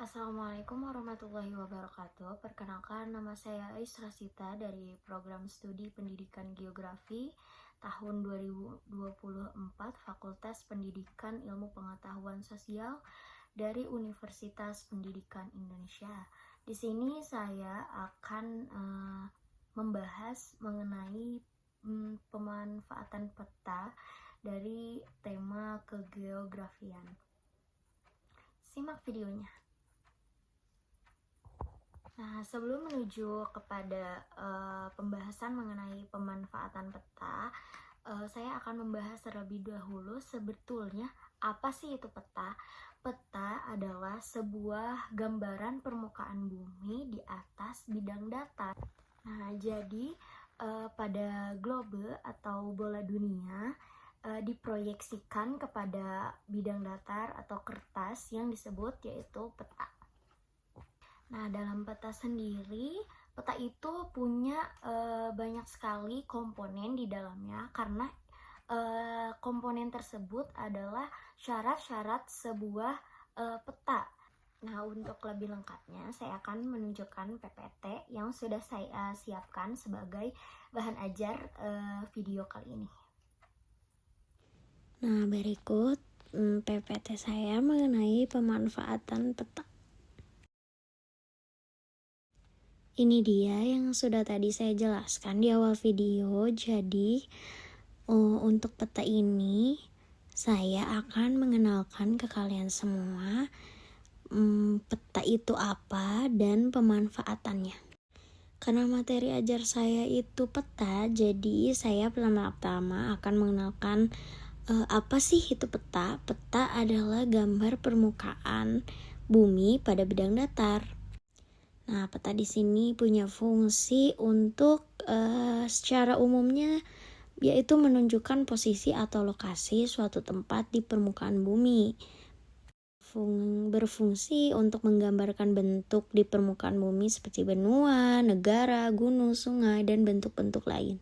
Assalamualaikum warahmatullahi wabarakatuh. Perkenalkan, nama saya Ais Rasita dari Program Studi Pendidikan Geografi tahun 2024 Fakultas Pendidikan Ilmu Pengetahuan Sosial dari Universitas Pendidikan Indonesia. Di sini saya akan membahas mengenai pemanfaatan peta dari tema kegeografian. Simak videonya. Nah, sebelum menuju kepada pembahasan mengenai pemanfaatan peta, saya akan membahas terlebih dahulu sebetulnya apa sih itu peta. Peta adalah sebuah gambaran permukaan bumi di atas bidang datar. Nah, jadi pada globe atau bola dunia diproyeksikan kepada bidang datar atau kertas yang disebut yaitu peta. Nah, dalam peta sendiri, peta itu punya banyak sekali komponen di dalamnya karena komponen tersebut adalah syarat-syarat sebuah peta. Nah, untuk lebih lengkapnya, saya akan menunjukkan PPT yang sudah saya siapkan sebagai bahan ajar video kali ini. Nah, berikut PPT saya mengenai pemanfaatan peta. Ini dia yang sudah tadi saya jelaskan di awal video. Jadi, untuk peta ini, saya akan mengenalkan ke kalian semua peta itu apa dan pemanfaatannya. Karena materi ajar saya itu peta, jadi saya pertama-tama akan mengenalkan apa sih itu peta? Peta adalah gambar permukaan bumi pada bidang datar. Nah, peta di sini punya fungsi untuk secara umumnya yaitu menunjukkan posisi atau lokasi suatu tempat di permukaan bumi. Berfungsi untuk menggambarkan bentuk di permukaan bumi seperti benua, negara, gunung, sungai, dan bentuk-bentuk lain.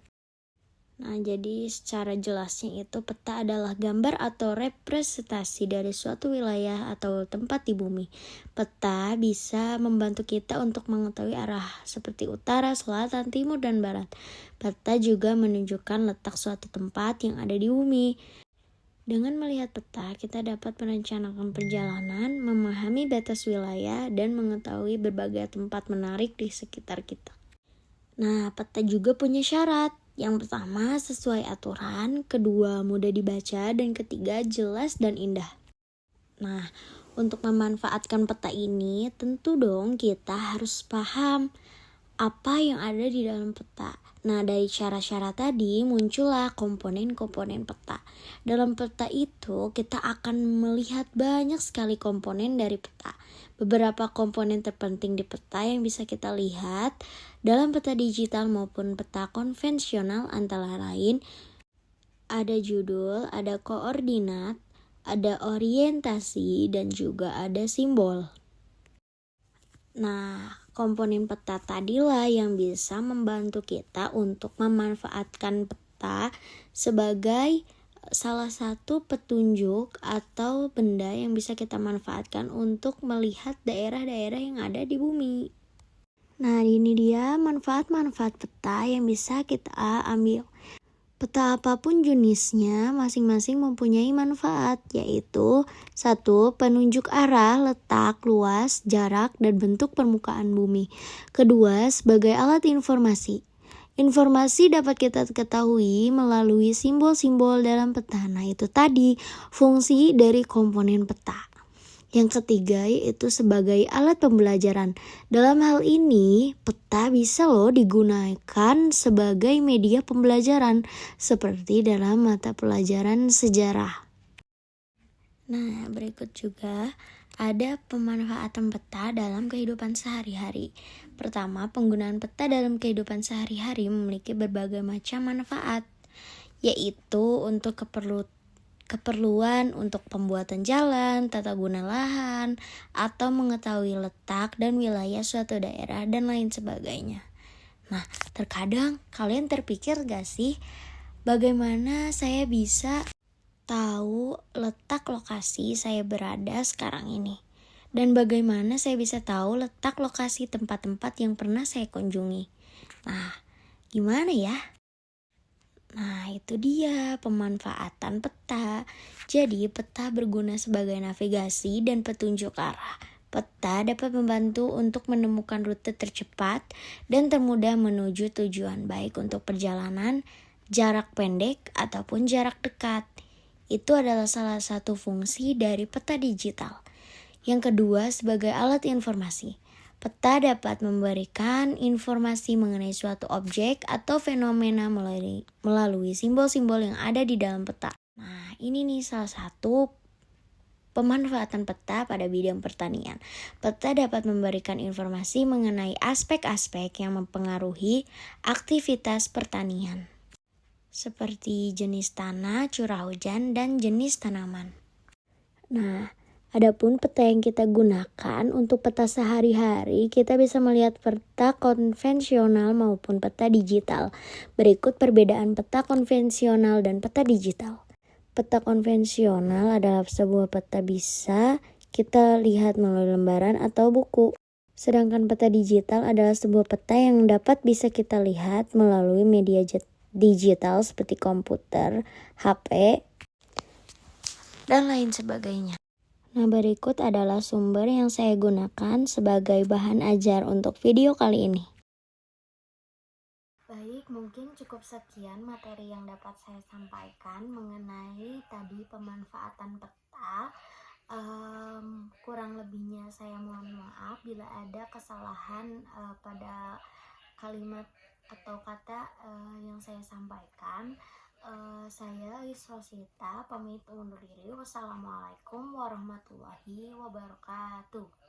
Nah, jadi secara jelasnya itu peta adalah gambar atau representasi dari suatu wilayah atau tempat di bumi. Peta bisa membantu kita untuk mengetahui arah seperti utara, selatan, timur, dan barat. Peta juga menunjukkan letak suatu tempat yang ada di bumi. Dengan melihat peta, kita dapat merencanakan perjalanan, memahami batas wilayah, dan mengetahui berbagai tempat menarik di sekitar kita. Nah, peta juga punya syarat. Yang pertama, sesuai aturan. Kedua, mudah dibaca. Dan ketiga, jelas dan indah. Nah, untuk memanfaatkan peta ini, tentu dong kita harus paham apa yang ada di dalam peta. Nah, dari syarat-syarat tadi muncullah komponen-komponen peta. Dalam peta itu, kita akan melihat banyak sekali komponen dari peta. Beberapa komponen terpenting di peta yang bisa kita lihat dalam peta digital maupun peta konvensional antara lain ada judul, ada koordinat, ada orientasi, dan juga ada simbol. Nah, komponen peta tadilah yang bisa membantu kita untuk memanfaatkan peta sebagai salah satu petunjuk atau benda yang bisa kita manfaatkan untuk melihat daerah-daerah yang ada di bumi. Nah, ini dia manfaat-manfaat peta yang bisa kita ambil. Peta apapun jenisnya masing-masing mempunyai manfaat, yaitu 1. Penunjuk arah, letak, luas, jarak, dan bentuk permukaan bumi. Kedua, sebagai alat informasi. Informasi dapat kita ketahui melalui simbol-simbol dalam peta. Nah, itu tadi fungsi dari komponen peta. Yang ketiga yaitu sebagai alat pembelajaran. Dalam hal ini, peta bisa digunakan sebagai media pembelajaran seperti dalam mata pelajaran sejarah. Nah, berikut juga ada pemanfaatan peta dalam kehidupan sehari-hari. Pertama, penggunaan peta dalam kehidupan sehari-hari memiliki berbagai macam manfaat, yaitu untuk keperluan untuk pembuatan jalan, tata guna lahan, atau mengetahui letak dan wilayah suatu daerah dan lain sebagainya. Nah, terkadang kalian terpikir gak sih bagaimana saya bisa tahu letak lokasi saya berada sekarang ini? Dan bagaimana saya bisa tahu letak lokasi tempat-tempat yang pernah saya kunjungi? Nah, gimana ya? Nah, itu dia pemanfaatan peta. Jadi, peta berguna sebagai navigasi dan petunjuk arah. Peta dapat membantu untuk menemukan rute tercepat dan termudah menuju tujuan, baik untuk perjalanan, jarak pendek, ataupun jarak dekat. Itu adalah salah satu fungsi dari peta digital. Yang kedua, sebagai alat informasi. Peta dapat memberikan informasi mengenai suatu objek atau fenomena melalui simbol-simbol yang ada di dalam peta. Nah, ini nih salah satu pemanfaatan peta pada bidang pertanian. Peta dapat memberikan informasi mengenai aspek-aspek yang mempengaruhi aktivitas pertanian, seperti jenis tanah, curah hujan, dan jenis tanaman. Nah, adapun peta yang kita gunakan untuk peta sehari-hari, kita bisa melihat peta konvensional maupun peta digital. Berikut perbedaan peta konvensional dan peta digital. Peta konvensional adalah sebuah peta bisa kita lihat melalui lembaran atau buku. Sedangkan peta digital adalah sebuah peta yang dapat bisa kita lihat melalui media digital seperti komputer, HP, dan lain sebagainya. Nah, berikut adalah sumber yang saya gunakan sebagai bahan ajar untuk video kali ini. Baik, mungkin cukup sekian materi yang dapat saya sampaikan mengenai tadi pemanfaatan peta. Kurang lebihnya saya mohon maaf bila ada kesalahan pada kalimat atau kata yang saya sampaikan. Saya Yusrosita pamit undur diri. Wassalamualaikum warahmatullahi wabarakatuh.